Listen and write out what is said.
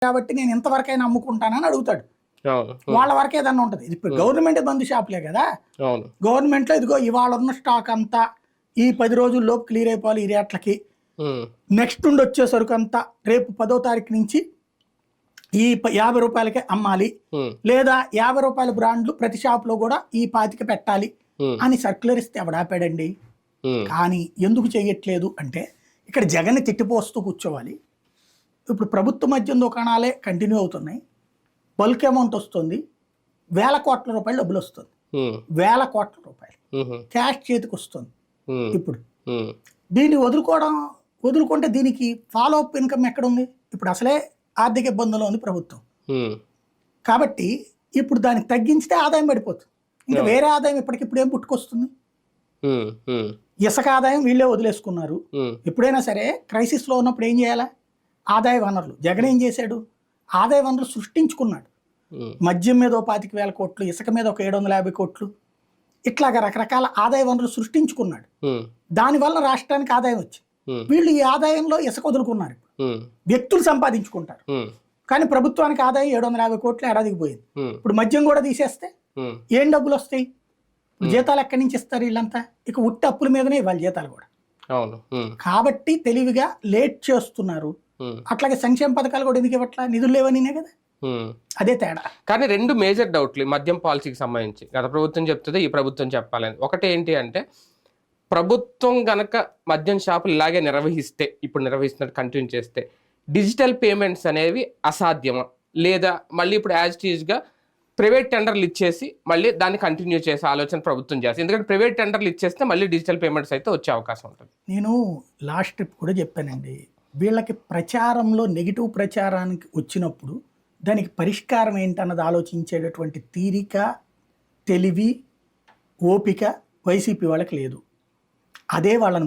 కాబట్టి నేను ఇంతవరకైనా అమ్ముకుంటానని అడుగుతాడు. అవును. వాళ్ళ వరకు ఏదన్నా ఉంటుంది. ఇప్పుడు గవర్నమెంట్ మందు షాపులే కదా, అవును. గవర్నమెంట్లో ఇదిగో ఇవాళ ఉన్న స్టాక్ అంతా ఈ 10 రోజుల్లోపు క్లియర్ అయిపోవాలి ఈ రేట్లకి, నెక్స్ట్ నుండి వచ్చే సరుకు అంతా రేపు 10వ తారీఖు నుంచి ఈ 50 రూపాయలకే అమ్మాలి, లేదా 50 రూపాయల బ్రాండ్లు ప్రతి షాప్లో కూడా ఈ 25 పెట్టాలి అని సర్క్యులర్ ఇస్తే ఎవడాపాడండి? కానీ ఎందుకు చేయట్లేదు అంటే ఇక్కడ జగన్ని తిట్టిపోస్తూ కూర్చోవాలి. ఇప్పుడు ప్రభుత్వ మద్యం దుకాణాలే కంటిన్యూ అవుతున్నాయి, బల్క్ అమౌంట్ వస్తుంది, వేల కోట్ల రూపాయలు డబ్బులు వస్తుంది, వేల కోట్ల రూపాయలు క్యాష్ చేతికి వస్తుంది. ఇప్పుడు దీన్ని వదులుకుంటే దీనికి ఫాలో అప్ ఇన్కమ్ ఎక్కడ ఉంది? ఇప్పుడు అసలే ఆర్థిక ఇబ్బందుల్లో ఉంది ప్రభుత్వం కాబట్టి ఇప్పుడు దాన్ని తగ్గించితే ఆదాయం పడిపోతుంది. ఇంకా వేరే ఆదాయం ఇప్పటికిప్పుడు ఏం పుట్టుకొస్తుంది? ఇసుక ఆదాయం వీళ్ళే వదిలేసుకున్నారు. ఎప్పుడైనా సరే క్రైసిస్ లో ఉన్నప్పుడు ఏం చేయాలా? ఆదాయ వనరులు. జగన్ ఏం చేశాడు? ఆదాయ వనరులు సృష్టించుకున్నాడు. మద్యం మీద 25,000 కోట్లు, ఇసుక మీద ఒక 750 కోట్లు, ఇట్లాగా రకరకాల ఆదాయ వనరులు సృష్టించుకున్నాడు. దానివల్ల రాష్ట్రానికి ఆదాయం వచ్చింది. వీళ్ళు ఈ ఆదాయంలో ఇసుక వదులుకున్నారు. వ్యక్తులు సంపాదించుకుంటారు కానీ ప్రభుత్వానికి ఆదాయం 750 కోట్లు ఏడాదికి పోయింది. ఇప్పుడు మద్యం కూడా తీసేస్తే ఏం డబ్బులు వస్తాయి? జీతాలు ఎక్కడి నుంచి ఇస్తారు వీళ్ళంతా? ఇక ఉట్టి అప్పుల మీదనే ఇవ్వాలి జీతాలు కూడా. కాబట్టి తెలివిగా లేట్ చేస్తున్నారు. అట్లాగే సంక్షేమ పథకాలు కూడా ఎందుకు ఇవ్వట్లా? నిధులు లేవనినే కదా, అదే తేడా. కానీ రెండు మేజర్ డౌట్లు మద్యం పాలసీకి సంబంధించి గత ప్రభుత్వం చెప్తుంది, ఈ ప్రభుత్వం చెప్పాలని. ఒకటి ఏంటి అంటే, ప్రభుత్వం గనక మద్యం షాపులు ఇలాగే నిర్వహిస్తే, ఇప్పుడు నిర్వహిస్తున్నట్టు కంటిన్యూ చేస్తే డిజిటల్ పేమెంట్స్ అనేవి అసాధ్యమా, లేదా మళ్ళీ ఇప్పుడు యాజ్ ఇట్ ఈజ్గా ప్రైవేట్ టెండర్లు ఇచ్చేసి మళ్ళీ దాన్ని కంటిన్యూ చేసే ఆలోచన ప్రభుత్వం చేస్తుంది? ఎందుకంటే ప్రైవేట్ టెండర్లు ఇచ్చేస్తే మళ్ళీ డిజిటల్ పేమెంట్స్ అయితే వచ్చే అవకాశం ఉంటుంది. నేను లాస్ట్ ట్రిప్ కూడా చెప్పానండి, వీళ్ళకి ప్రచారంలో నెగిటివ్ ప్రచారానికి వచ్చినప్పుడు దానికి పరిష్కారం ఏంటన్నది ఆలోచించేటటువంటి తీరిక, తెలివి, ఓపిక వైసీపీ వాళ్ళకి లేదు. అదే వాళ్ళని